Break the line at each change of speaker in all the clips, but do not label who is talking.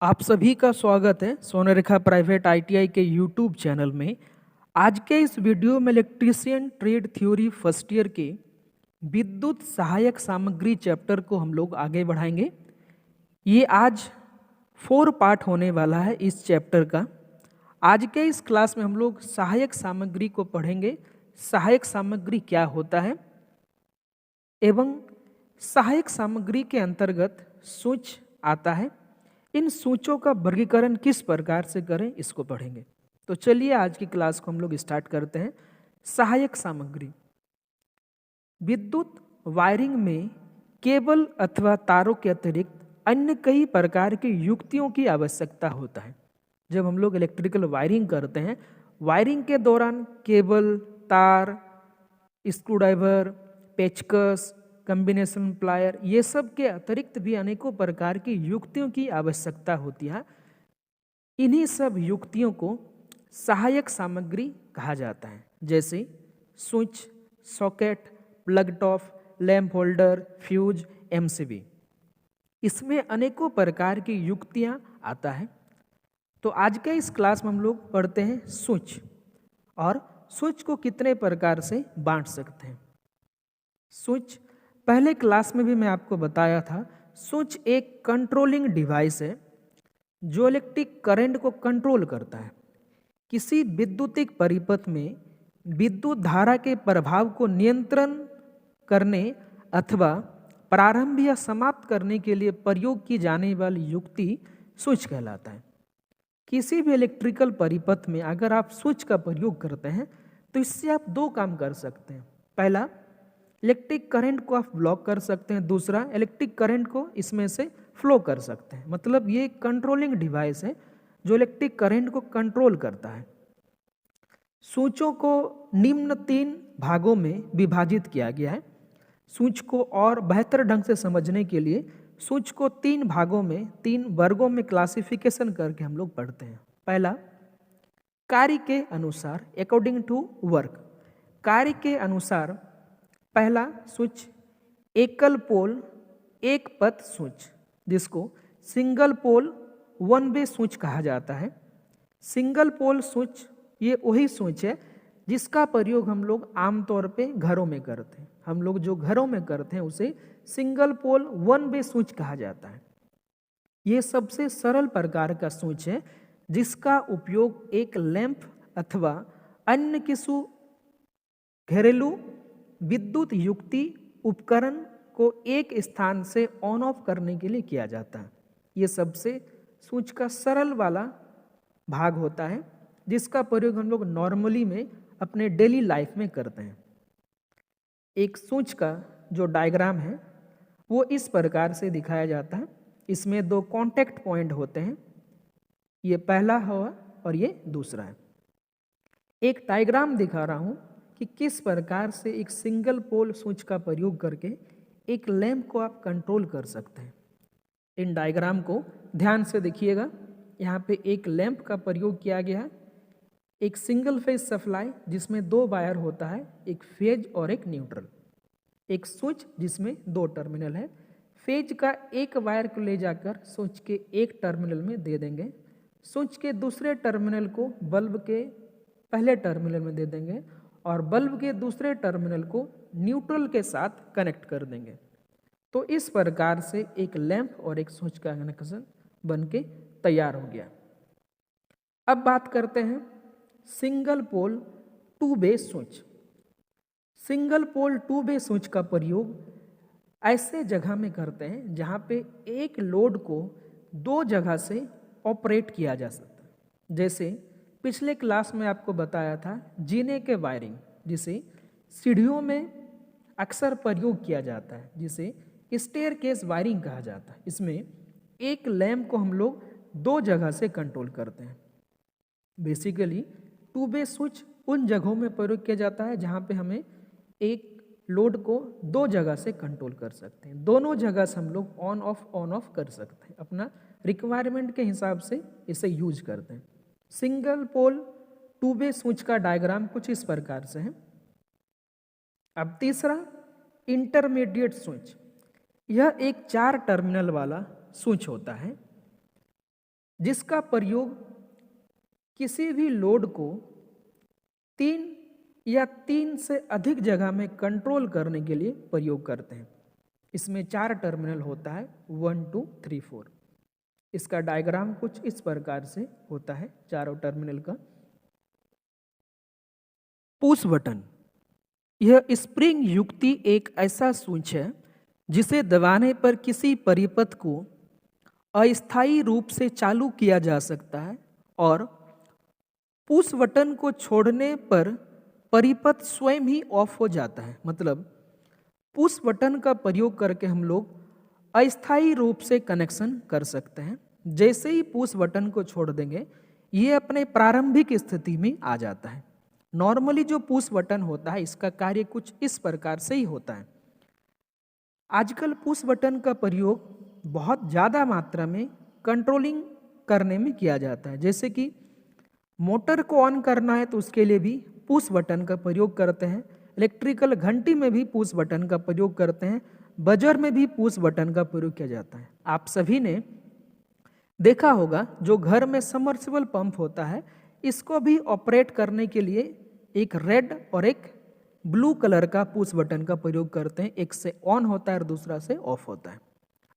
आप सभी का स्वागत है सोनारेखा प्राइवेट आईटीआई के यूट्यूब चैनल में। आज के इस वीडियो में electrician trade theory first year के विद्युत सहायक सामग्री चैप्टर को हम लोग आगे बढ़ाएंगे। ये आज 4 पार्ट होने वाला है इस चैप्टर का। आज के इस क्लास में हम लोग सहायक सामग्री को पढ़ेंगे, सहायक सामग्री क्या होता है एवं सहायक सामग्री के अंतर्गत सूच आता है। इन सूचों का वर्गीकरण किस प्रकार से करें इसको पढ़ेंगे। तो चलिए आज की क्लास को हम लोग स्टार्ट करते हैं। सहायक सामग्री। विद्युत वायरिंग में केबल अथवा तारों के अतिरिक्त अन्य कई प्रकार की युक्तियों की आवश्यकता होता है। जब हम लोग इलेक्ट्रिकल वायरिंग करते हैं, वायरिंग के दौरान केबल, तार, स्क्रूड्राइवर, पेचकस, कॉम्बिनेशन प्लायर, ये सब के अतिरिक्त भी अनेकों प्रकार की युक्तियों की आवश्यकता होती है। इन्हीं सब युक्तियों को सहायक सामग्री कहा जाता है, जैसे switch, socket, plug top, lamp holder, fuse, MCB. इसमें अनेकों प्रकार की युक्तियां आता है। तो आज के इस क्लास में हम लोग पढ़ते हैं स्विच, और स्विच को कितने प्रकार से बांट सकते हैं। स्विच पहले क्लास में भी मैं आपको बताया था, स्विच एक कंट्रोलिंग डिवाइस है जो इलेक्ट्रिक करंट को कंट्रोल करता है। किसी विद्युतिक परिपथ में विद्युत धारा के प्रभाव को नियंत्रण करने अथवा प्रारंभ या समाप्त करने के लिए प्रयोग की जाने वाली युक्ति स्विच कहलाता है। किसी भी इलेक्ट्रिकल परिपथ में अगर आप स्विच का प्रयोग करते हैं तो इससे आप दो काम कर सकते हैं। पहला, इलेक्ट्रिक करंट को आप ब्लॉक कर सकते हैं। दूसरा, इलेक्ट्रिक करंट को इसमें से फ्लो कर सकते हैं। मतलब ये एक कंट्रोलिंग डिवाइस है जो इलेक्ट्रिक करंट को कंट्रोल करता है। स्विचों को निम्न 3 भागों में विभाजित किया गया है। स्विच को और बेहतर ढंग से समझने के लिए स्विच को 3 भागों में, 3 वर्गों में क्लासिफिकेशन करके हम लोग पढ़ते हैं। पहला, कार्य के अनुसार, अकॉर्डिंग टू वर्क। कार्य के अनुसार पहला स्विच एकल पोल एक पथ स्विच, जिसको single pole one way switch कहा जाता है। सिंगल पोल स्विच ये वही स्विच है जिसका प्रयोग हम लोग आमतौर पे घरों में करते हैं। हम लोग जो घरों में करते हैं उसे single pole one way switch कहा जाता है। ये सबसे सरल प्रकार का स्विच है जिसका उपयोग एक लैंप अथवा अन्य किसी घरेलू विद्युत युक्ति उपकरण को एक स्थान से ऑन ऑफ करने के लिए किया जाता है। ये सबसे स्विच का सरल वाला भाग होता है जिसका प्रयोग हम लोग नॉर्मली में अपने डेली लाइफ में करते हैं। एक स्विच का जो डायग्राम है वो इस प्रकार से दिखाया जाता है। इसमें 2 कांटेक्ट पॉइंट होते हैं, ये पहला हुआ और ये दूसरा है। एक डायग्राम दिखा रहा हूँ कि किस प्रकार से एक सिंगल पोल स्विच का प्रयोग करके एक लैंप को आप कंट्रोल कर सकते हैं। इन डायग्राम को ध्यान से देखिएगा। यहाँ पे एक लैंप का प्रयोग किया गया है, एक सिंगल फेज सप्लाई जिसमें 2 वायर होता है, एक फेज और एक न्यूट्रल। एक स्विच जिसमें 2 टर्मिनल है। फेज का एक वायर को ले जाकर स्विच के एक टर्मिनल में दे देंगे। स्विच के दूसरे टर्मिनल को बल्ब के पहले टर्मिनल में दे देंगे और बल्ब के दूसरे टर्मिनल को न्यूट्रल के साथ कनेक्ट कर देंगे। तो इस प्रकार से एक लैंप और एक स्विच का कनेक्शन बन के तैयार हो गया। अब बात करते हैं single pole 2 way switch. Single pole 2 way switch का प्रयोग ऐसे जगह में करते हैं जहां पे एक लोड को 2 जगह से ऑपरेट किया जा सकता है। जैसे पिछले क्लास में आपको बताया था जीने के वायरिंग, जिसे सीढ़ियों में अक्सर प्रयोग किया जाता है, जिसे स्टेयरकेस वायरिंग कहा जाता है। इसमें एक लैंप को हम लोग 2 जगह से कंट्रोल करते हैं। बेसिकली 2 वे स्विच उन जगहों में प्रयोग किया जाता है जहां पे हमें एक लोड को 2 जगह से कंट्रोल कर सकते हैं। दोनों जगह से हम लोग ऑन ऑफ कर सकते हैं। अपना रिक्वायरमेंट के हिसाब से इसे यूज करते हैं। सिंगल पोल 2 वे स्विच का डायग्राम कुछ इस प्रकार से है। अब तीसरा, इंटरमीडिएट स्विच। यह एक 4 टर्मिनल वाला स्विच होता है। जिसका प्रयोग किसी भी लोड को 3 या 3 से अधिक जगह में कंट्रोल करने के लिए प्रयोग करते हैं। इसमें 4 टर्मिनल होता है, 1 2 3 4। इसका डायग्राम कुछ इस प्रकार से होता है चारों टर्मिनल का। पुश बटन, यह स्प्रिंग युक्ति एक ऐसा स्विच है जिसे दबाने पर किसी परिपथ को अस्थायी रूप से चालू किया जा सकता है और पुश बटन को छोड़ने पर परिपथ स्वयं ही ऑफ हो जाता है। मतलब पुश बटन का प्रयोग करके हम लोग अस्थायी रूप से कनेक्शन कर सकते हैं। जैसे ही पुश बटन को छोड़ देंगे ये अपने प्रारंभिक स्थिति में आ जाता है। नॉर्मली जो पुश बटन होता है इसका कार्य कुछ इस प्रकार से ही होता है। आजकल पुश बटन का प्रयोग बहुत ज़्यादा मात्रा में कंट्रोलिंग करने में किया जाता है। जैसे कि मोटर को ऑन करना है तो उसके लिए भी पुश बटन का प्रयोग करते हैं। इलेक्ट्रिकल घंटी में भी पुश बटन का प्रयोग करते हैं। बजर में भी पुश बटन का प्रयोग किया जाता है। आप सभी ने देखा होगा जो घर में सबमर्सिबल पंप होता है इसको भी ऑपरेट करने के लिए एक रेड और एक ब्लू कलर का पुश बटन का प्रयोग करते हैं। एक से ऑन होता है और दूसरा से ऑफ होता है।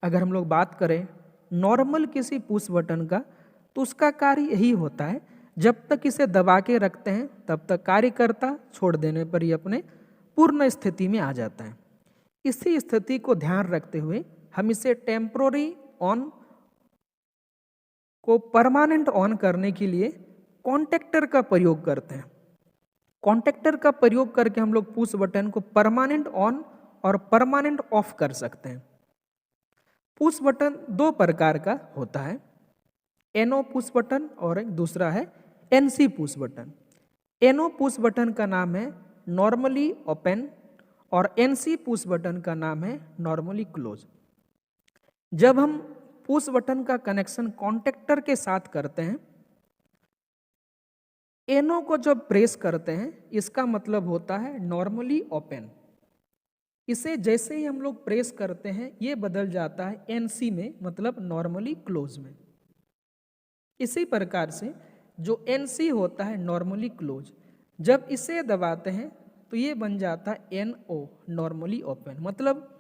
अगर हम लोग बात करें नॉर्मल किसी पुश बटन का तो उसका कार्य यही होता है, जब तक इसे दबा के रखते हैं तब तक कार्य करता, छोड़ देने पर ही अपने पूर्ण स्थिति में आ जाता है। इसी स्थिति को ध्यान रखते हुए हम इसे टेम्पोररी ऑन को परमानेंट ऑन करने के लिए कॉन्टेक्टर का प्रयोग करते हैं। कॉन्टेक्टर का प्रयोग करके हम लोग पुश बटन को परमानेंट ऑन और परमानेंट ऑफ कर सकते हैं। पुश बटन 2 प्रकार का होता है, एनओ पुश बटन और एक दूसरा है NC push button. NO push button का नाम है नॉर्मली ओपन और एनसी पुश बटन का नाम है नॉर्मली क्लोज। जब हम पुश बटन का कनेक्शन कॉन्टेक्टर के साथ करते हैं, एनओ को जब प्रेस करते हैं इसका मतलब होता है नॉर्मली ओपन। इसे जैसे ही हम लोग प्रेस करते हैं ये बदल जाता है एनसी में, मतलब नॉर्मली क्लोज में। इसी प्रकार से जो एनसी होता है नॉर्मली क्लोज, जब इसे दबाते हैं तो ये बन जाता है एनओ नॉर्मली ओपन। मतलब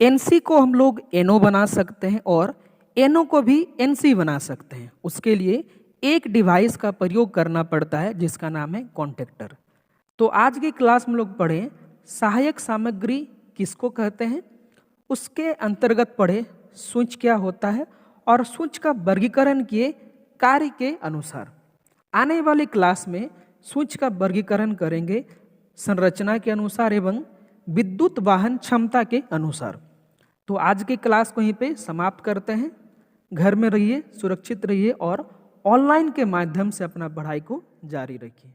एनसी को हम लोग एनओ बना सकते हैं और एनओ को भी एनसी बना सकते हैं। उसके लिए एक डिवाइस का प्रयोग करना पड़ता है जिसका नाम है कॉन्टेक्टर। तो आज की क्लास में लोग पढ़े सहायक सामग्री किसको कहते हैं, उसके अंतर्गत पढ़े स्विच क्या होता है और स्विच का वर्गीकरण किए कार्य के अनुसार। आने वाली क्लास में स्विच का वर्गीकरण करेंगे संरचना के अनुसार एवं विद्युत वाहन क्षमता के अनुसार। तो आज की क्लास को यहीं पे समाप्त करते हैं। घर में रहिए, सुरक्षित रहिए और ऑनलाइन के माध्यम से अपना पढ़ाई को जारी रखिए।